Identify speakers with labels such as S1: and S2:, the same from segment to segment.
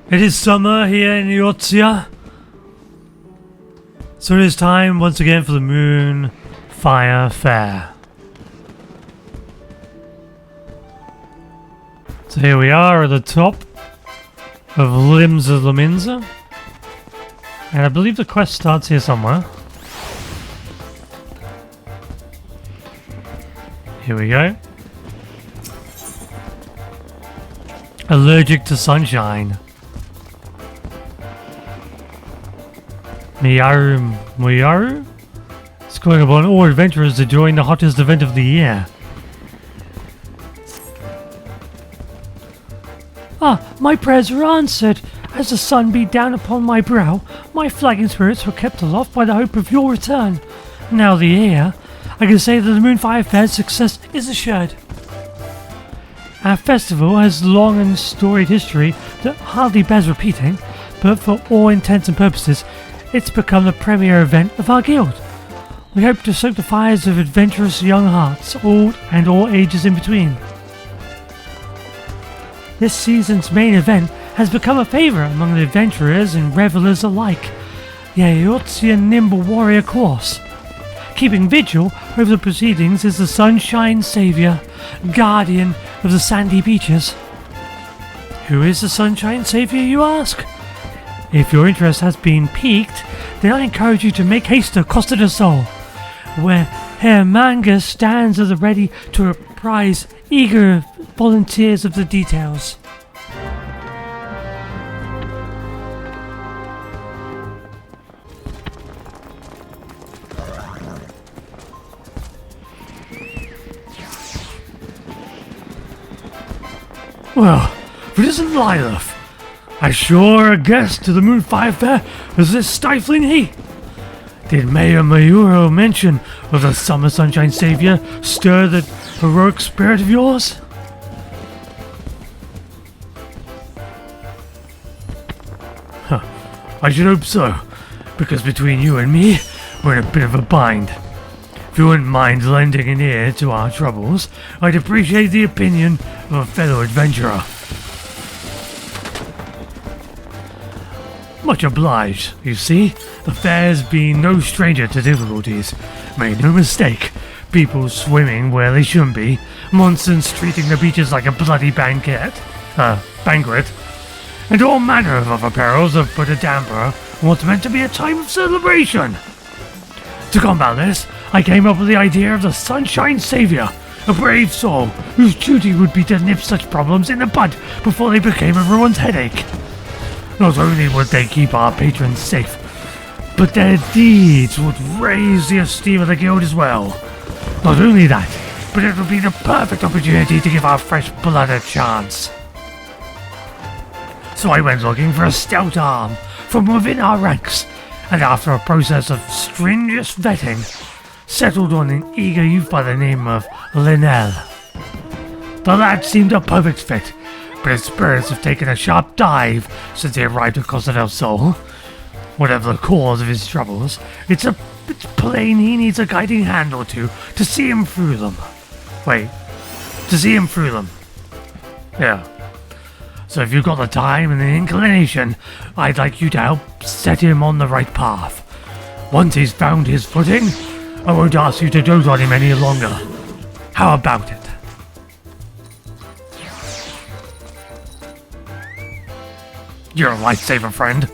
S1: It is summer here in Eorzea, so it is time once again for the Moonfire Faire. So here we are at the top of Limbs of Laminza, and I believe the quest starts here somewhere. Here we go. Allergic to sunshine. Miyaru? It's calling upon all adventurers to join the hottest event of the year. My prayers were answered. As the sun beat down upon my brow, my flagging spirits were kept aloft by the hope of your return. Now the year, I can say that the Moonfire Faire's success is assured. Our festival has a long and storied history that hardly bears repeating, but for all intents and purposes, it's become the premier event of our guild. We hope to soak the fires of adventurous young hearts, old and all ages in between. This season's main event has become a favourite among the adventurers and revellers alike, the Eorzea Nimble Warrior course. Keeping vigil over the proceedings is the Sunshine Saviour, guardian of the sandy beaches. Who is the Sunshine Saviour, you ask? If your interest has been piqued, then I encourage you to make haste to Costa del Sol, where Herr Manga stands at the ready to apprise eager volunteers of the details. Well, if it isn't Lilith, as sure a guest to the Moonfire Faire as this stifling heat. Did Mayor Mayuro mention of the Summer Sunshine Saviour stir the heroic spirit of yours? I should hope so, because between you and me, we're in a bit of a bind. If you wouldn't mind lending an ear to our troubles, I'd appreciate the opinion of a fellow adventurer. Much obliged, you see. The fair's been no stranger to difficulties. Make no mistake, people swimming where they shouldn't be, monsters treating the beaches like a bloody banquet, and all manner of other perils have put a damper on what's meant to be a time of celebration. To combat this, I came up with the idea of the Sunshine Saviour, a brave soul whose duty would be to nip such problems in the bud before they became everyone's headache. Not only would they keep our patrons safe, but their deeds would raise the esteem of the guild as well. Not only that, but it would be the perfect opportunity to give our fresh blood a chance. So I went looking for a stout arm from within our ranks, and after a process of stringent vetting, settled on an eager youth by the name of Linnell. The lad seemed a perfect fit, but his spirits have taken a sharp dive since he arrived at Costa del Sol. Whatever the cause of his troubles, it's plain he needs a guiding hand or two to see him through them. Yeah. So if you've got the time and the inclination, I'd like you to help set him on the right path. Once he's found his footing, I won't ask you to dote on him any longer. How about it? You're a lifesaver, friend.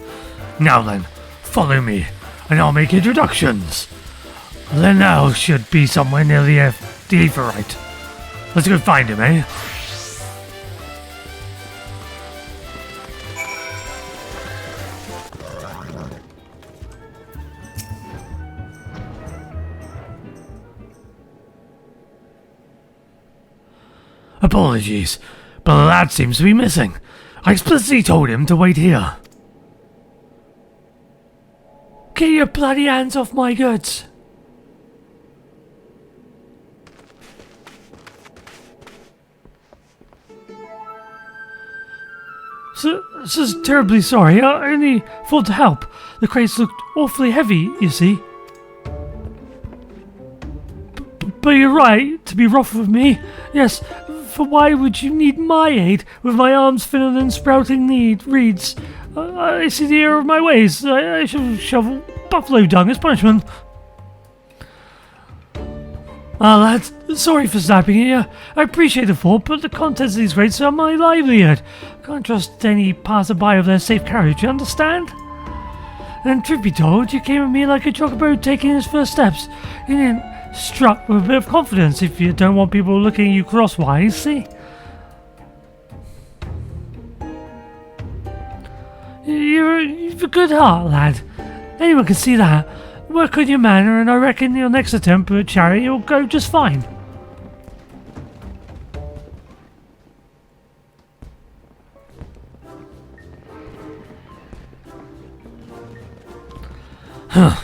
S1: Now then, follow me, and I'll make introductions. Linnell should be somewhere near the Everite. Let's go find him, eh? Apologies, but the lad seems to be missing. I explicitly told him to wait here. Get your bloody hands off my goods! This is terribly sorry. I only thought to help. The crates looked awfully heavy, you see. But you're right to be rough with me. Yes, For why would you need my aid with my arms thinner than sprouting reeds? I see the error of my ways. I shall shovel buffalo dung as punishment. Ah, lads, sorry for snapping at you. I appreciate the thought, but the contents of these crates are my livelihood. I can't trust any passerby with their safe carriage, you understand? And truth be told, you came at me like a chocobo taking his first steps. You didn't strut with a bit of confidence if you don't want people looking at you crosswise, see? You've a good heart, lad. Anyone can see that. Work on your manner, and I reckon your next attempt at charity will go just fine. Huh.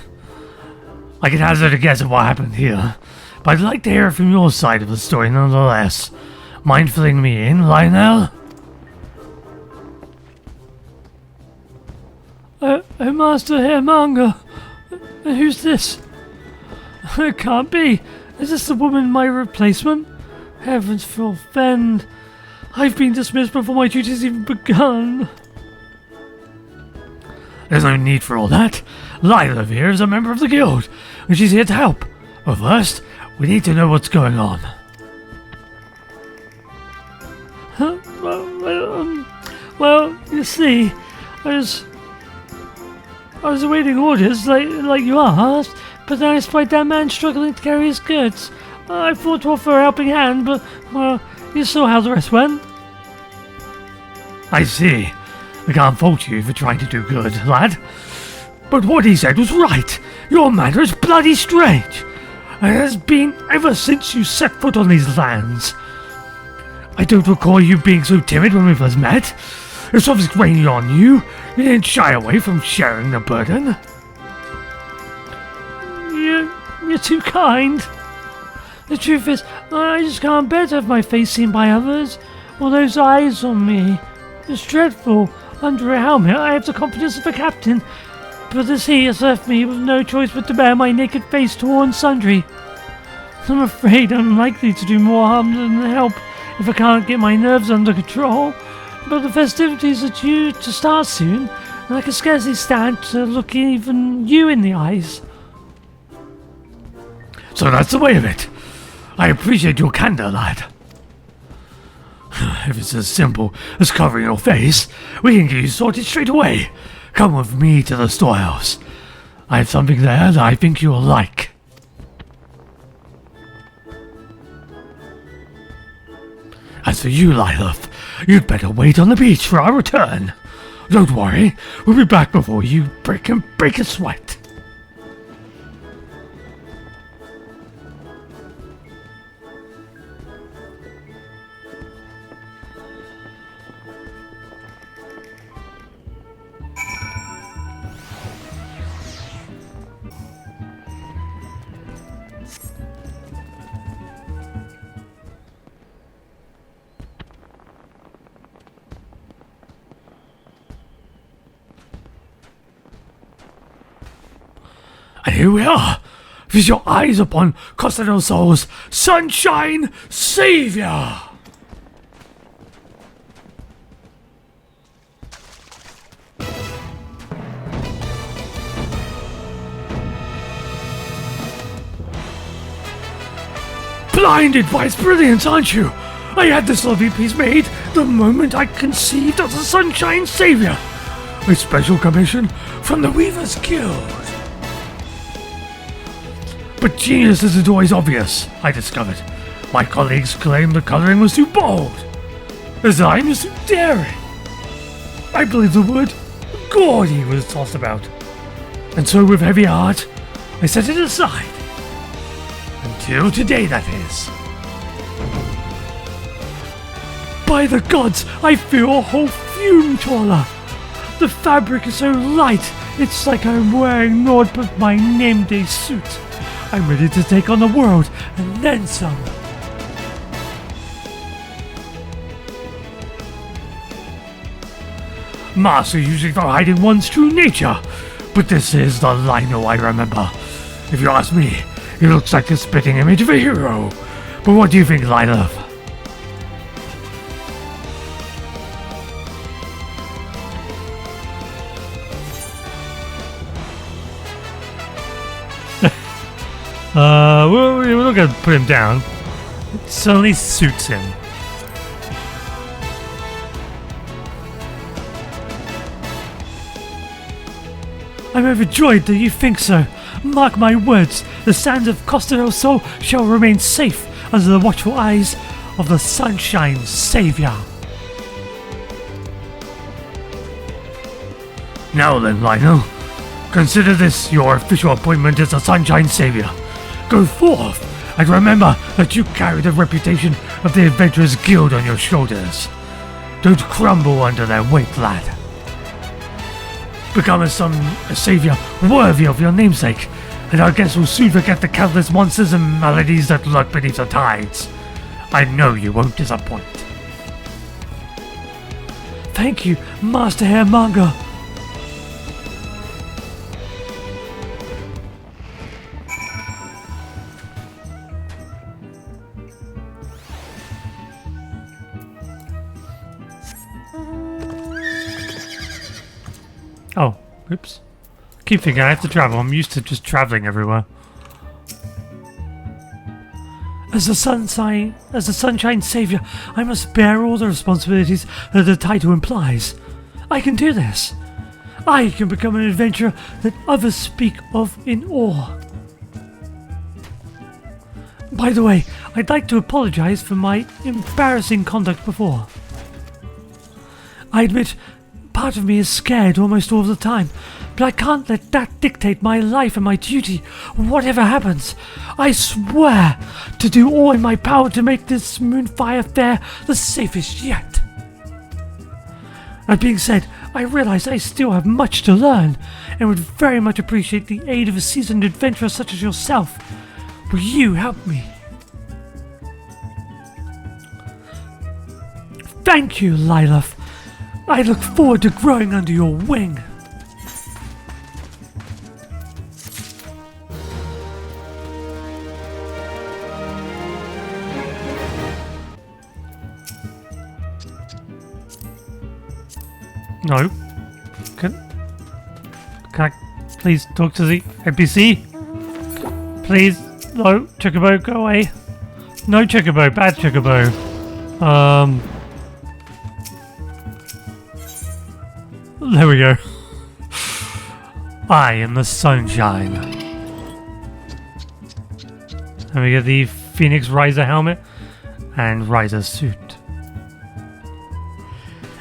S1: I can hazard a guess at what happened here, but I'd like to hear from your side of the story nonetheless. Mind filling me in, Lionel? Master Hermanga. Who's this? It can't be. Is this the woman my replacement? Heavens forfend. I've been dismissed before my duties even begun. There's no need for all that. Lila here is a member of the guild, and she's here to help. But first, we need to know what's going on. Well, you see, I was awaiting orders like you asked, but then I spied that man struggling to carry his goods. I thought to offer a helping hand, but, well, you saw how the rest went. I see. I can't fault you for trying to do good, lad. But what he said was right. Your manner is bloody strange. And it has been ever since you set foot on these lands. I don't recall you being so timid when we first met. If something's raining on you, you didn't shy away from sharing the burden. You're too kind. The truth is, I just can't bear to have my face seen by others. All those eyes on me. It's dreadful. Under a helmet, I have the confidence of a captain, but this heat has left me with no choice but to bear my naked face to all and sundry. I'm afraid I'm likely to do more harm than help if I can't get my nerves under control. But the festivities are due to start soon, and I can scarcely stand to look even you in the eyes. So that's the way of it. I appreciate your candor, lad. If it's as simple as covering your face, we can get you sorted straight away. Come with me to the storehouse. I have something there that I think you'll like. As for you, Lilith, you'd better wait on the beach for our return. Don't worry, we'll be back before you break a sweat. And here we are. Feast your eyes upon Costa del Sol's Sunshine Savior. Blinded by its brilliance, aren't you? I had this lovely piece made the moment I conceived of the Sunshine Savior. A special commission from the Weavers Guild. But genius isn't always obvious, I discovered. My colleagues claimed the colouring was too bold. The design was too daring. I believe the word gaudy was tossed about. And so with heavy heart, I set it aside. Until today, that is. By the gods, I feel a whole fume taller. The fabric is so light, it's like I'm wearing naught but my name day suit. I'm ready to take on the world, and then some. Masks are usually for hiding one's true nature, but this is the Lino I remember. If you ask me, it looks like the spitting image of a hero. But what do you think, Lilith? No, we're not going to put him down. It certainly suits him. I'm overjoyed that you think so. Mark my words, the sands of Costa del Sol shall remain safe under the watchful eyes of the Sunshine Savior. Now then, Lionel, consider this your official appointment as the Sunshine Savior. Go forth, and remember that you carry the reputation of the Adventurers Guild on your shoulders. Don't crumble under their weight, lad. Become a savior worthy of your namesake, and our guests will soon forget the countless monsters and maladies that lurk beneath the tides. I know you won't disappoint. Thank you, Master Hair Manga. Oh, oops. Keep thinking I have to travel. I'm used to just traveling everywhere. As the Sunshine Savior, I must bear all the responsibilities that the title implies. I can do this. I can become an adventurer that others speak of in awe. By the way, I'd like to apologize for my embarrassing conduct before. I admit, part of me is scared almost all the time, but I can't let that dictate my life and my duty, whatever happens. I swear to do all in my power to make this Moonfire Faire the safest yet. That being said, I realize I still have much to learn, and would very much appreciate the aid of a seasoned adventurer such as yourself. Will you help me? Thank you, Lilith. I look forward to growing under your wing. No. Can I please talk to the NPC? Please, no, Chocobo, go away. No Chocobo, bad Chocobo. There we go. I am the sunshine. And we get the Phoenix Riser helmet and Riser suit.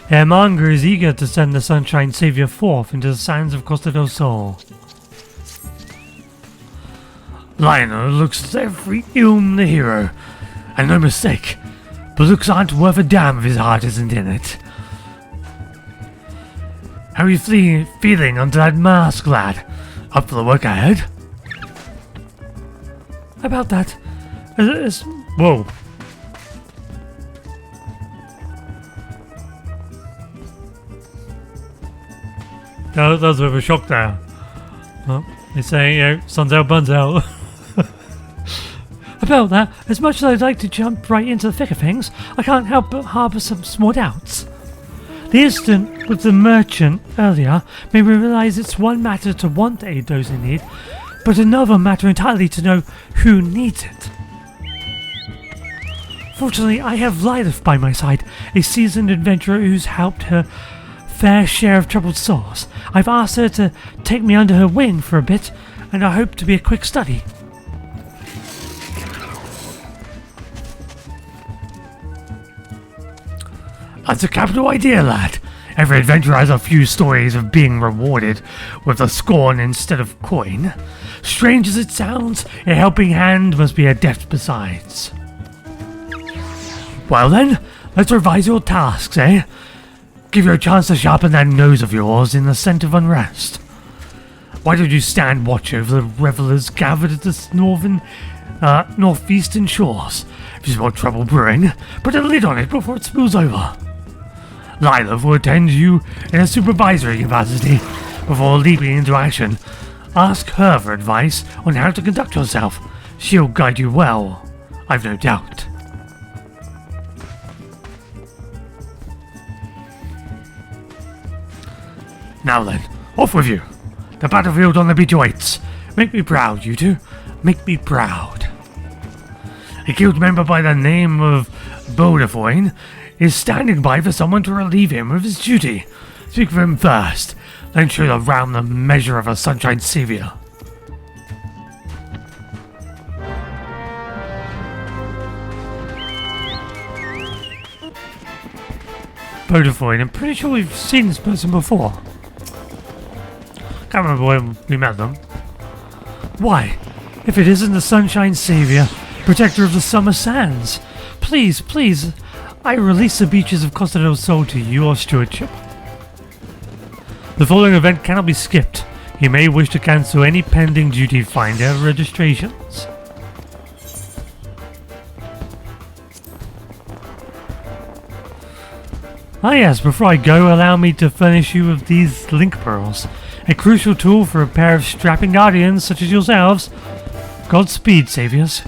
S1: Ermonger is eager to send the Sunshine Savior forth into the sands of Costa del Sol. Lionel looks every ilm the hero, and no mistake, but looks aren't worth a damn if his heart isn't in it. How are you feeling under that mask, lad? Up for the work ahead? About that, whoa. That was a bit of a shock there. Well, they say, sun's out, buns out. About that, as much as I'd like to jump right into the thick of things, I can't help but harbour some small doubts. The incident with the merchant earlier made me realise it's one matter to want aid those in need, but another matter entirely to know who needs it. Fortunately, I have Lilith by my side, a seasoned adventurer who's helped her fair share of troubled souls. I've asked her to take me under her wing for a bit, and I hope to be a quick study. That's a capital idea, lad. Every adventurer has a few stories of being rewarded with a scorn instead of coin. Strange as it sounds, a helping hand must be adept besides. Well then, let's revise your tasks, eh? Give you a chance to sharpen that nose of yours in the scent of unrest. Why don't you stand watch over the revelers gathered at the northeastern shores? If you smell trouble brewing, put a lid on it before it spills over. Lilith will attend you in a supervisory capacity before leaping into action. Ask her for advice on how to conduct yourself. She'll guide you well, I've no doubt. Now then, off with you. The battlefield on the beach awaits. Make me proud, you two. Make me proud. A guild member by the name of Bodefoin is standing by for someone to relieve him of his duty. Speak for him first, then show the realm the measure of a sunshine savior. Bodefoin, I'm pretty sure we've seen this person before. Can't remember when we met them. Why, if it isn't the Sunshine Savior, protector of the summer sands, please, please, I release the beaches of Costa del Sol to your stewardship. The following event cannot be skipped. You may wish to cancel any pending duty finder registrations. Ah yes, before I go, allow me to furnish you with these link pearls. A crucial tool for a pair of strapping guardians such as yourselves. Godspeed, saviors.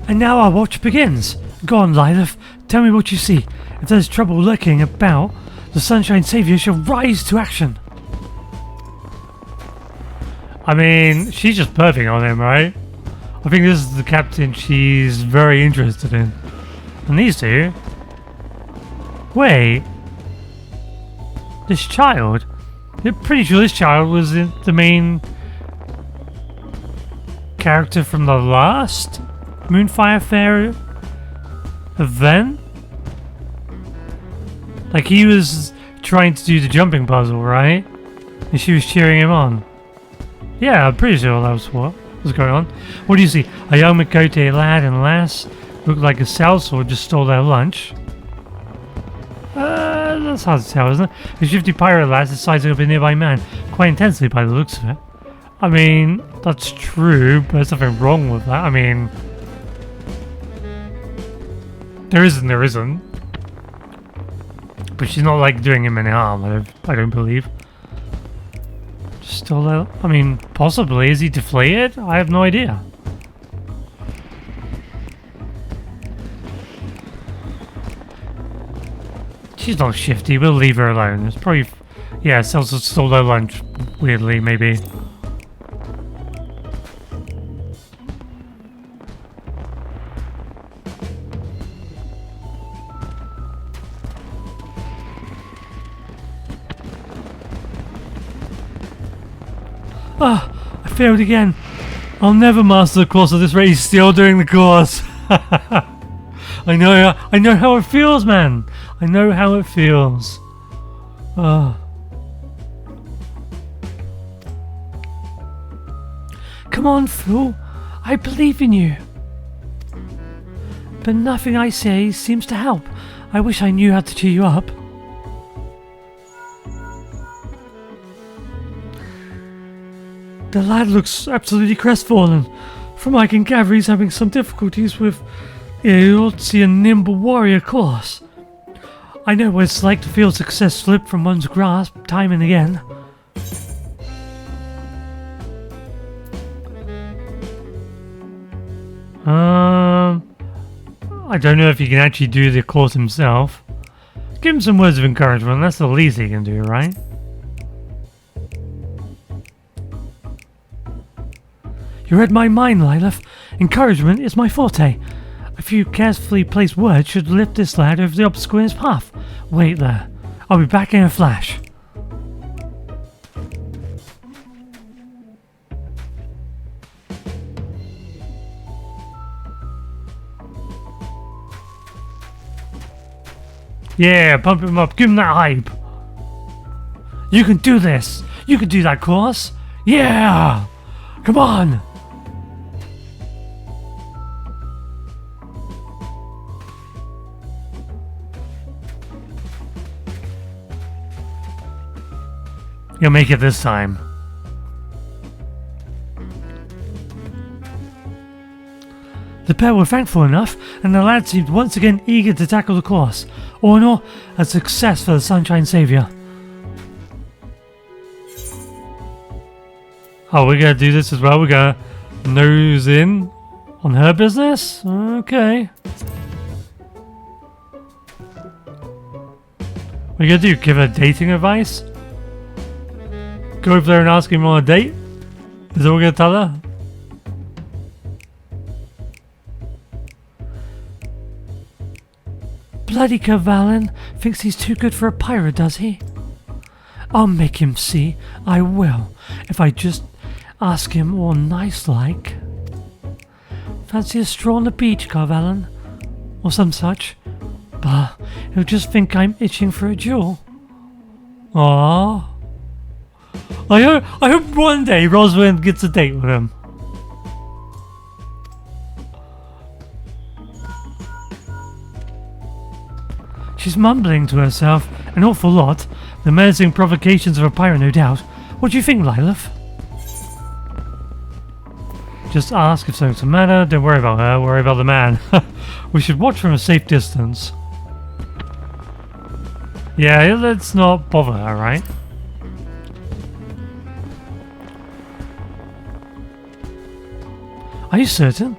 S1: And now our watch begins. Go on, Lilith. Tell me what you see. If there's trouble lurking about, the Sunshine Savior shall rise to action. I mean, she's just perving on him, right? I think this is the captain she's very interested in. And these two... Wait. This child? I'm pretty sure this child was the main character from the last Moonfire Faire event? Like, he was trying to do the jumping puzzle, right? And she was cheering him on. Yeah, I'm pretty sure that was what was going on. What do you see? A young Makote lad and lass look like a sellsword just stole their lunch. That's hard to tell, isn't it? A shifty pirate lass is sizing up a nearby man quite intensely by the looks of it. I mean, that's true, but there's nothing wrong with that. I mean... There isn't. But she's not like doing him any harm, I don't believe. Just I mean, possibly. Is he deflated? I have no idea. She's not shifty, we'll leave her alone. It's probably... Yeah, Celso stole her lunch, weirdly, maybe. Ah, I failed again. I'll never master the course of this rate. He's still doing the course. I know how it feels, man. I know how it feels. Ah. Come on, fool. I believe in you. But nothing I say seems to help. I wish I knew how to cheer you up. The lad looks absolutely crestfallen. From what I can gather, he's having some difficulties with Eorzea nimble warrior course. I know what it's like to feel success slip from one's grasp time and again. I don't know if he can actually do the course himself. Give him some words of encouragement, that's the least he can do, right? You read my mind, Lilith. Encouragement is my forte. A few carefully placed words should lift this lad over the obstacle in his path. Wait there. I'll be back in a flash. Yeah, pump him up. Give him that hype. You can do this. You can do that course. Yeah. Come on. You'll make it this time. The pair were thankful enough, and the lad seemed once again eager to tackle the course. All in all, a success for the Sunshine Savior. Oh, we're gonna do this as well. We're gonna nose in on her business? Okay. What are you gonna do? Give her dating advice? Go over there and ask him on a date? Is that what we're gonna tell her? Bloody Cavalin thinks he's too good for a pirate, does he? I'll make him see. I will. If I just ask him all nice-like. Fancy a stroll on the beach, Cavalin? Or some such. Bah, he'll just think I'm itching for a duel. Aww. I hope one day Rosalind gets a date with him. She's mumbling to herself an awful lot. The menacing provocations of a pirate, no doubt. What do you think, Lilith? Just ask if something's the matter. Don't worry about her. Worry about the man. We should watch from a safe distance. Yeah, let's not bother her, right? Are you certain?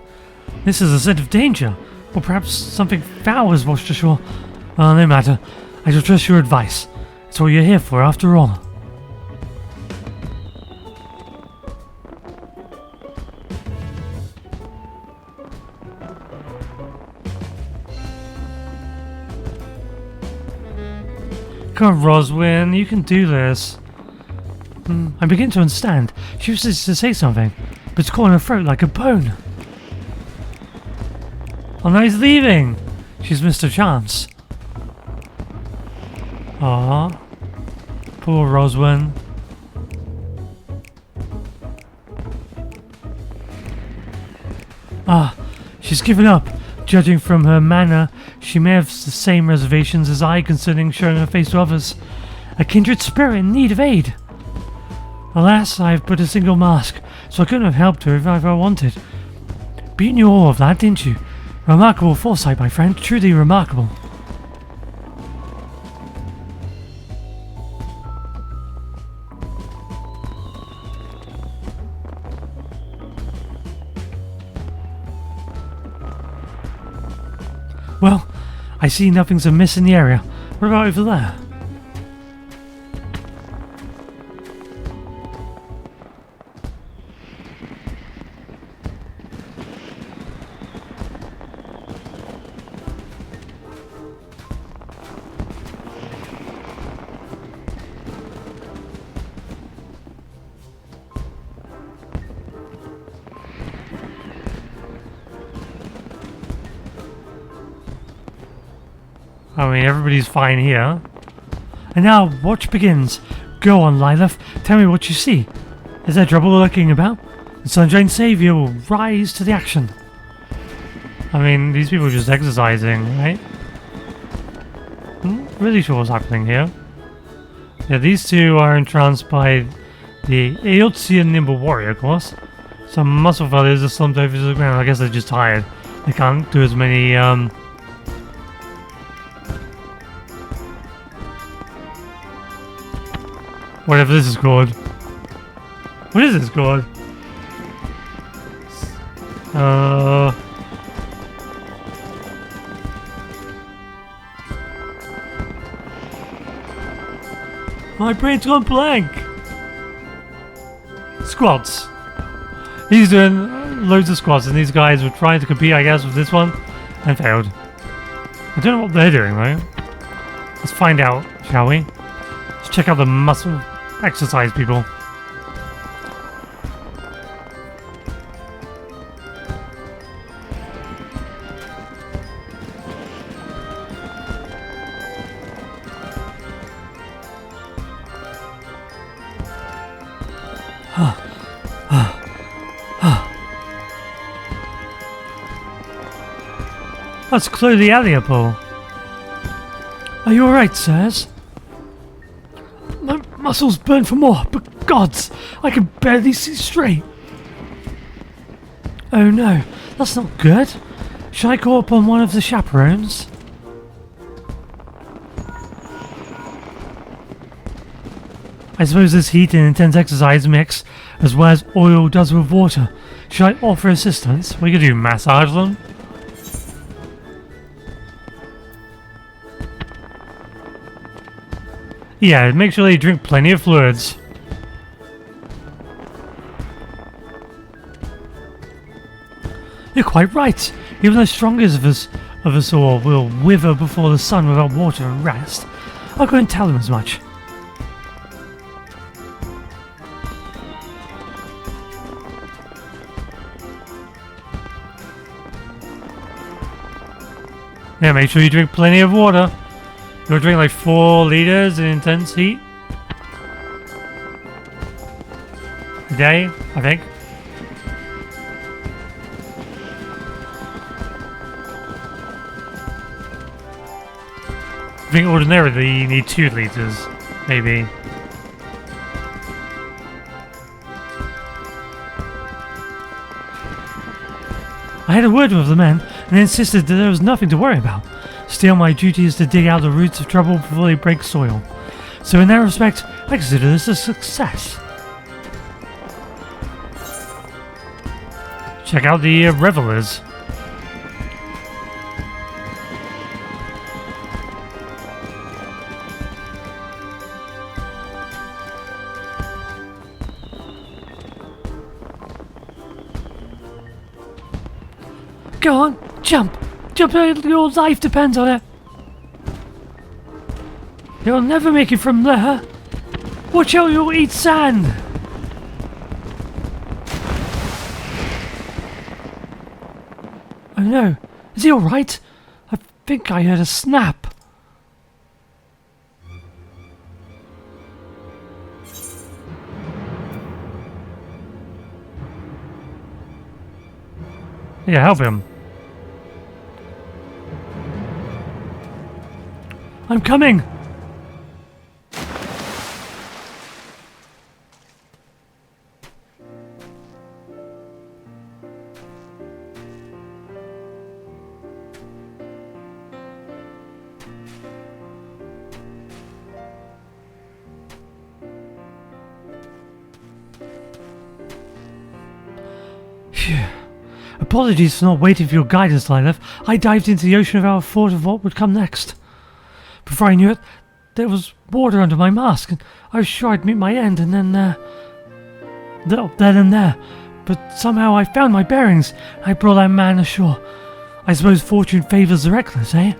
S1: This is a scent of danger. Or perhaps something foul has washed ashore. No matter. I shall trust your advice. It's what you're here for, after all. Come on, Roswin, you can do this. I begin to understand. She wishes to say something, but it's caught in her throat like a bone. Oh, now he's leaving. She's missed her chance. Aww. Poor Roswin. She's given up. Judging from her manner, she may have the same reservations as I concerning showing her face to others. A kindred spirit in need of aid. Alas, I have but a single mask, so I couldn't have helped her if I wanted. But you knew all of that, didn't you? Remarkable foresight, my friend. Truly remarkable. Well, I see nothing's amiss in the area. What about over there? I mean, everybody's fine here. And now, watch begins. Go on, Lilith. Tell me what you see. Is there trouble lurking about? The Sunshine Savior will rise to the action. I mean, these people are just exercising, right? I'm not really sure what's happening here. Yeah, these two are entranced by the Eorzea Nimble Warrior course. Some muscle fellas are slumped over to the ground. I guess they're just tired. They can't do as many, whatever this is called. What is this called? My brain's gone blank. Squats. He's doing loads of squats, and these guys were trying to compete, I guess, with this one, and failed. I don't know what they're doing, though. Let's find out, shall we? Let's check out the muscle exercise people. That's clearly Eliapol. Are you alright, sirs? My muscles burn for more, but gods, I can barely see straight. Oh no, that's not good. Should I call upon one of the chaperones? I suppose this heat and intense exercise mix, as well as oil does with water. Should I offer assistance? We could do massage them. Yeah, make sure they drink plenty of fluids. You're quite right. Even the strongest of us all will wither before the sun without water and rest. I'll go and tell them as much. Yeah, make sure you drink plenty of water. You'll drink like 4 liters in intense heat a day, I think. I think ordinarily you need 2 liters, maybe. I had a word with the men, and they insisted that there was nothing to worry about. Still, my duty is to dig out the roots of trouble before they break soil. So in that respect, I consider this a success. Check out the revelers. Go on, jump! Jump, your life depends on it! You'll never make it from there! Watch out, you'll eat sand! Oh no, is he alright? I think I heard a snap. Yeah, help him. I'm coming! Phew. Apologies for not waiting for your guidance, Lilith. I dived into the ocean without a thought of what would come next. Before I knew it, there was water under my mask, and I was sure I'd meet my end, and then and there. But somehow I found my bearings, and I brought that man ashore. I suppose fortune favours the reckless, eh?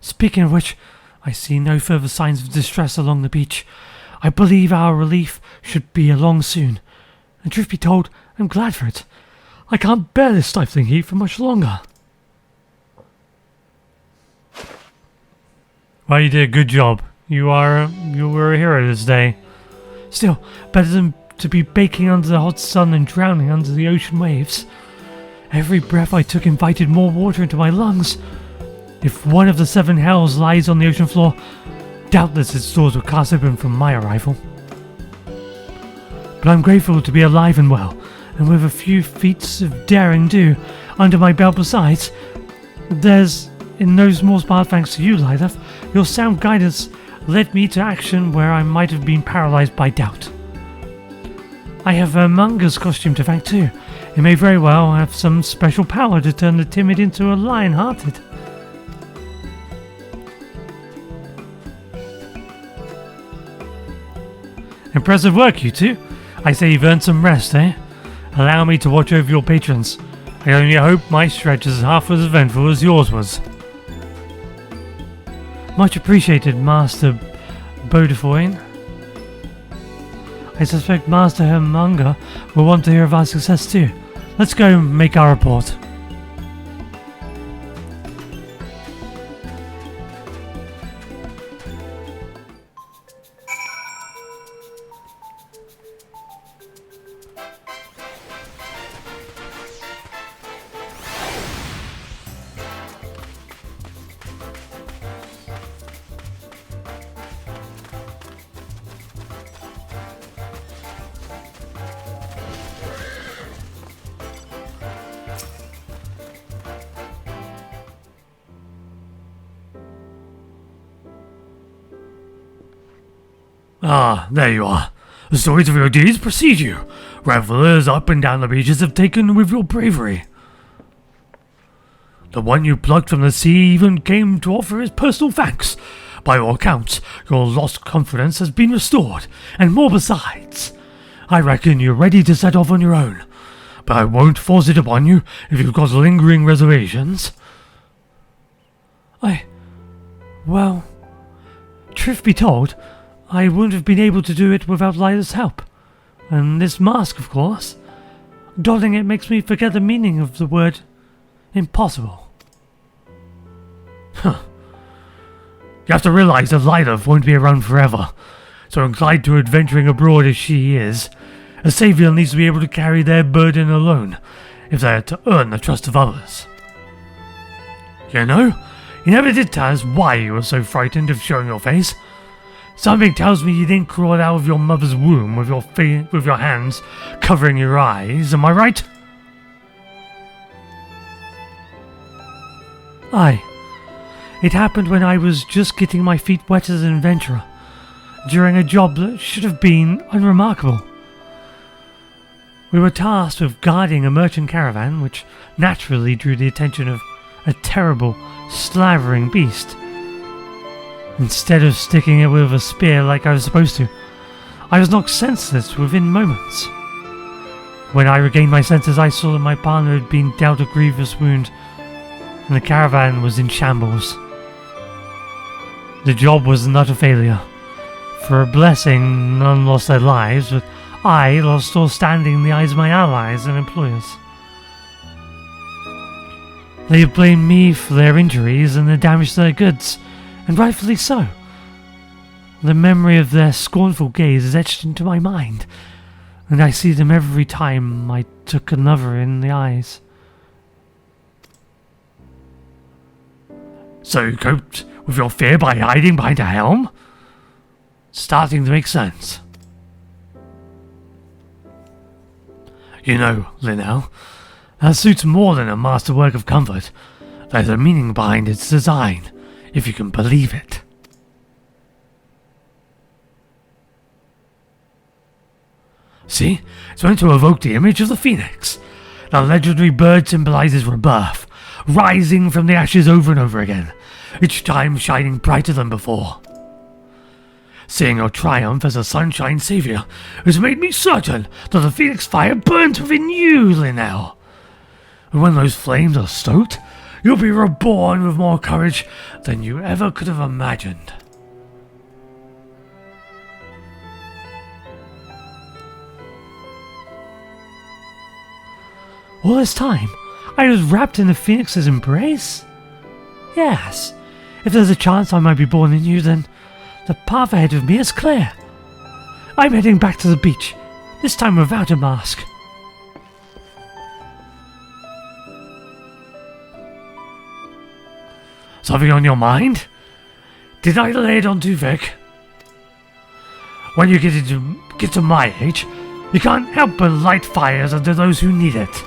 S1: Speaking of which, I see no further signs of distress along the beach. I believe our relief should be along soon, and truth be told, I'm glad for it. I can't bear this stifling heat for much longer. Well, you did a good job. You were a hero this day. Still, better than to be baking under the hot sun and drowning under the ocean waves. Every breath I took invited more water into my lungs. If one of the 7 hells lies on the ocean floor, doubtless its doors were cast open from my arrival. But I'm grateful to be alive and well, and with a few feats of daring do under my belt besides. There's in no small part thanks to you, Lilith. Your sound guidance led me to action where I might have been paralyzed by doubt. I have a Munger's costume to thank too. It may very well have some special power to turn the timid into a lion-hearted. Impressive work, you two. I say you've earned some rest, eh? Allow me to watch over your patrons. I only hope my stretch is half as eventful as yours was. Much appreciated, Master Bodefoin. I suspect Master Hermunger will want to hear of our success too. Let's go and make our report.
S2: Ah, there you are. The stories of your deeds precede you. Revelers up and down the beaches have taken with your bravery. The one you plucked from the sea even came to offer his personal thanks. By all accounts, your lost confidence has been restored, and more besides. I reckon you're ready to set off on your own, but I won't force it upon you if you've got lingering reservations.
S1: Well, truth be told, I wouldn't have been able to do it without Lila's help. And this mask, of course. Donning it makes me forget the meaning of the word impossible.
S2: Huh. You have to realize that Lila won't be around forever, so inclined to adventuring abroad as she is, a savior needs to be able to carry their burden alone, if they are to earn the trust of others. You know, you never did tell us why you were so frightened of showing your face. Something tells me you didn't crawl out of your mother's womb with your hands covering your eyes, am I right?
S1: Aye. It happened when I was just getting my feet wet as an adventurer, during a job that should have been unremarkable. We were tasked with guarding a merchant caravan, which naturally drew the attention of a terrible, slavering beast. Instead of sticking it with a spear like I was supposed to, I was knocked senseless within moments. When I regained my senses, I saw that my partner had been dealt a grievous wound, and the caravan was in shambles. The job was not a failure. For a blessing, none lost their lives, but I lost all standing in the eyes of my allies and employers. They blamed me for their injuries and the damage to their goods, and rightfully so. The memory of their scornful gaze is etched into my mind, and I see them every time I took another in the eyes.
S2: So you coped with your fear by hiding behind a helm? Starting to make sense. You know, Linnell, that suit's more than a masterwork of comfort. There's a meaning behind its design, if you can believe it. See, it's meant to evoke the image of the phoenix. The legendary bird symbolizes rebirth, rising from the ashes over and over again, each time shining brighter than before. Seeing your triumph as a sunshine savior has made me certain that the phoenix fire burns within you, Linnell. And when those flames are stoked, you'll be reborn with more courage than you ever could have imagined.
S1: All this time, I was wrapped in the phoenix's embrace? Yes, if there's a chance I might be born in you, then the path ahead of me is clear. I'm heading back to the beach, this time without a mask.
S2: Something on your mind? Did I lay it on too thick? When you get to my age, you can't help but light fires under those who need it.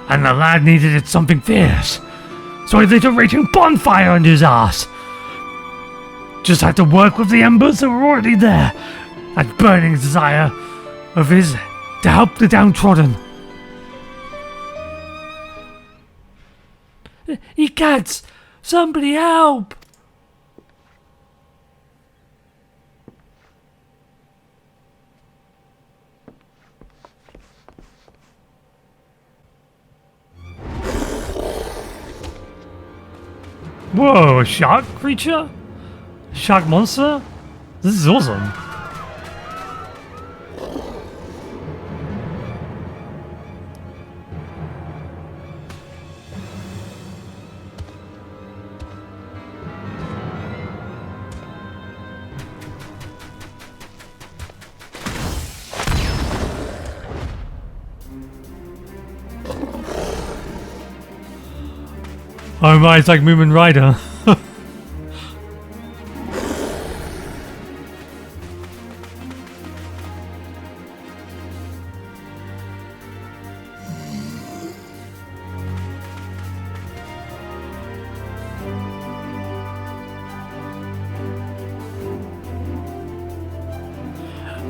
S2: And the lad needed it something fierce, so he lit a raging bonfire under his ass. Just had to work with the embers that were already there, that burning desire of his to help the downtrodden.
S1: Egads! Somebody help!
S2: Whoa, a shark creature? Shark monster? This is awesome. Oh my, it's like Moomin Rider.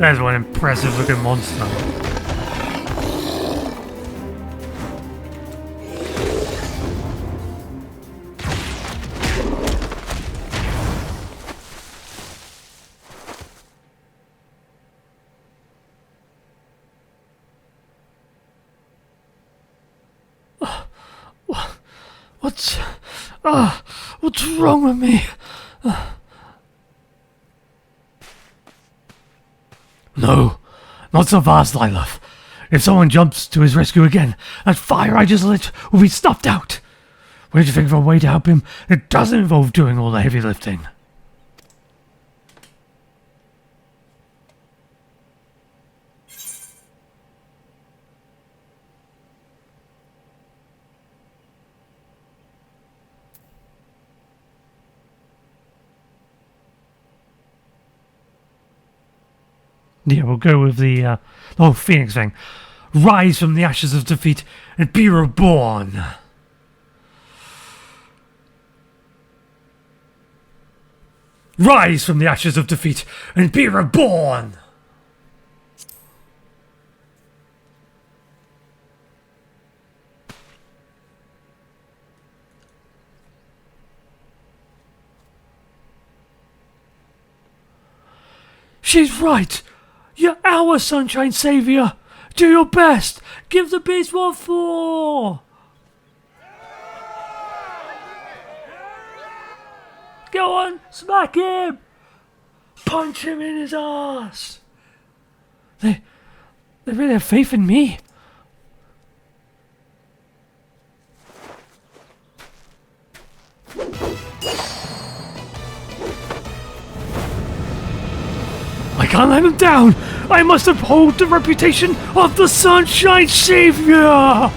S2: There's one impressive looking monster.
S1: What's wrong with me?
S2: No, not so fast, Lilith. If someone jumps to his rescue again, that fire I just lit will be snuffed out. What do you think of a way to help him that doesn't involve doing all the heavy lifting?
S1: Yeah, we'll go with the whole Phoenix thing. Rise from the ashes of defeat and be reborn. Rise from the ashes of defeat and be reborn. She's right. You're our sunshine savior. Do your best. Give the beast what for. Go on, smack him. Punch him in his ass. They really have faith in me. I can't let him down! I must uphold the reputation of the Sunshine Savior!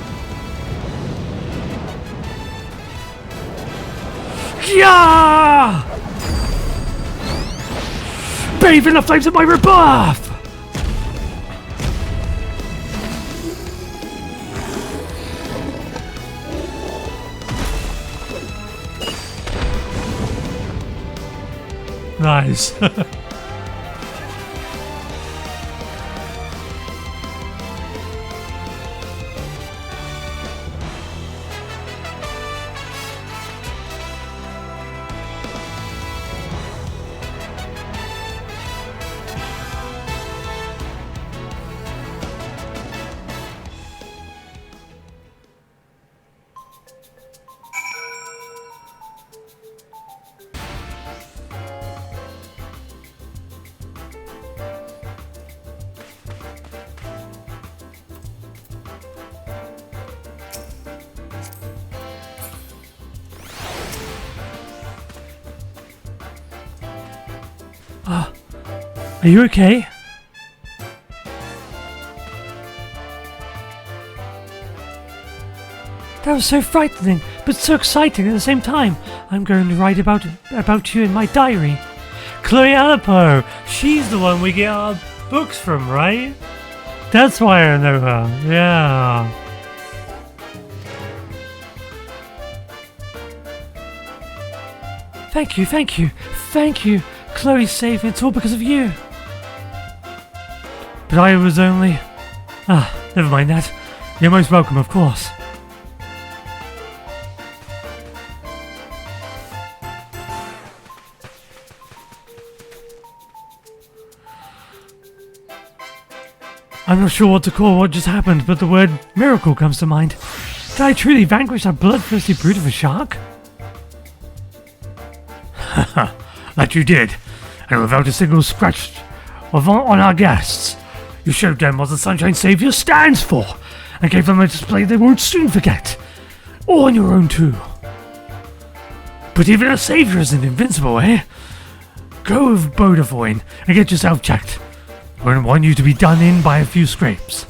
S1: Yeah! Bathe in the flames of my rebirth! Nice. Are you okay? That was so frightening, but so exciting at the same time. I'm going to write about you in my diary. Chloe Alipo, she's the one we get our books from, right? That's why I know her, yeah. Thank you. Chloe's safe, it's all because of you. But I was only... never mind that. You're most welcome, of course. I'm not sure what to call what just happened, but the word miracle comes to mind. Did I truly vanquish that bloodthirsty brute of a shark?
S2: Haha, that you did, and without a single scratch on our guests. You showed them what the Sunshine Savior stands for, and gave them a display they won't soon forget. All on your own too. But even a savior isn't invincible, eh? Go with Bodafoin and get yourself checked. I wouldn't want you to be done in by a few scrapes.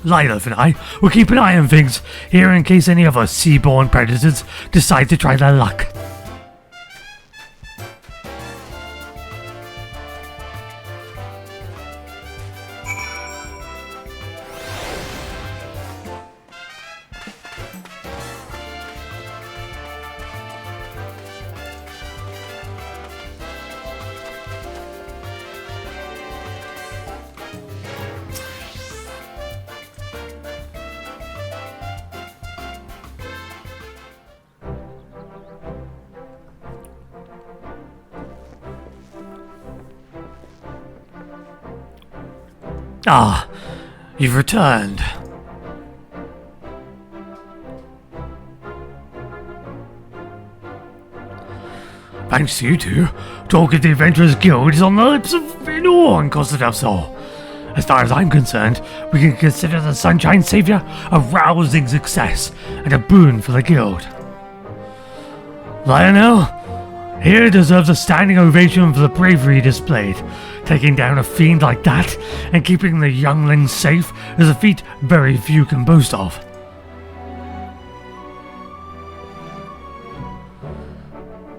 S2: Lilith and I will keep an eye on things here in case any other seaborne predators decide to try their luck. Ah, you've returned. Thanks to you two, talk of the Adventurers Guild is on the lips of anyone costed our soul. As far as I'm concerned, we can consider the Sunshine Savior a rousing success and a boon for the guild. Lionel, here deserves a standing ovation for the bravery he displayed. Taking down a fiend like that and keeping the younglings safe is a feat very few can boast of.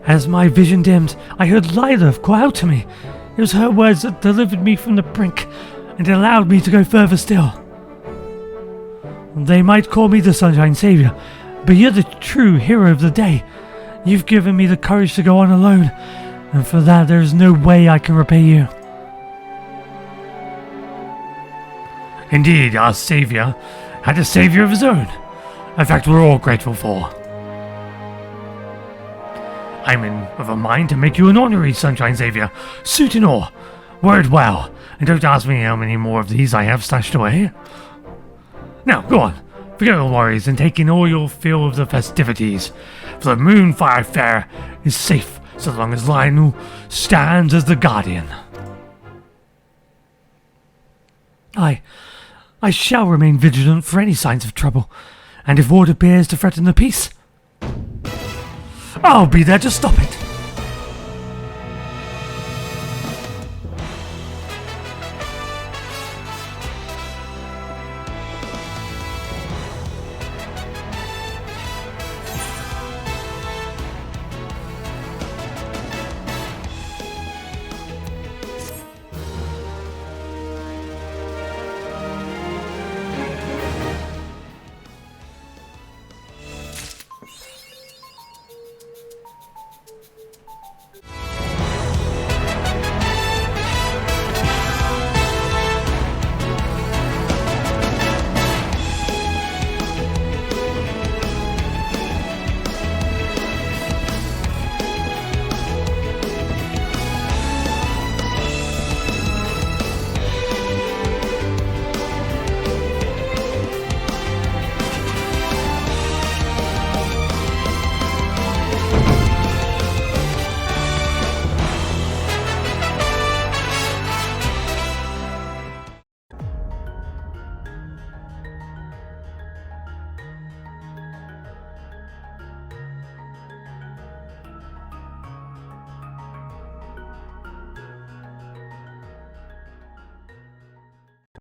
S1: As my vision dimmed, I heard Lila call out to me. It was her words that delivered me from the brink and allowed me to go further still. They might call me the Sunshine Savior, but you're the true hero of the day. You've given me the courage to go on alone, and for that there is no way I can repay you.
S2: Indeed, our savior had a savior of his own. A fact we're all grateful for. I'm of a mind to make you an honorary Sunshine Savior, suit and all. Word well, and don't ask me how many more of these I have stashed away. Now, go on, forget your worries and take in all your fill of the festivities, for the Moonfire Faire is safe so long as Lionel stands as the guardian.
S1: I shall remain vigilant for any signs of trouble, and if aught appears to threaten the peace,
S2: I'll be there to stop it.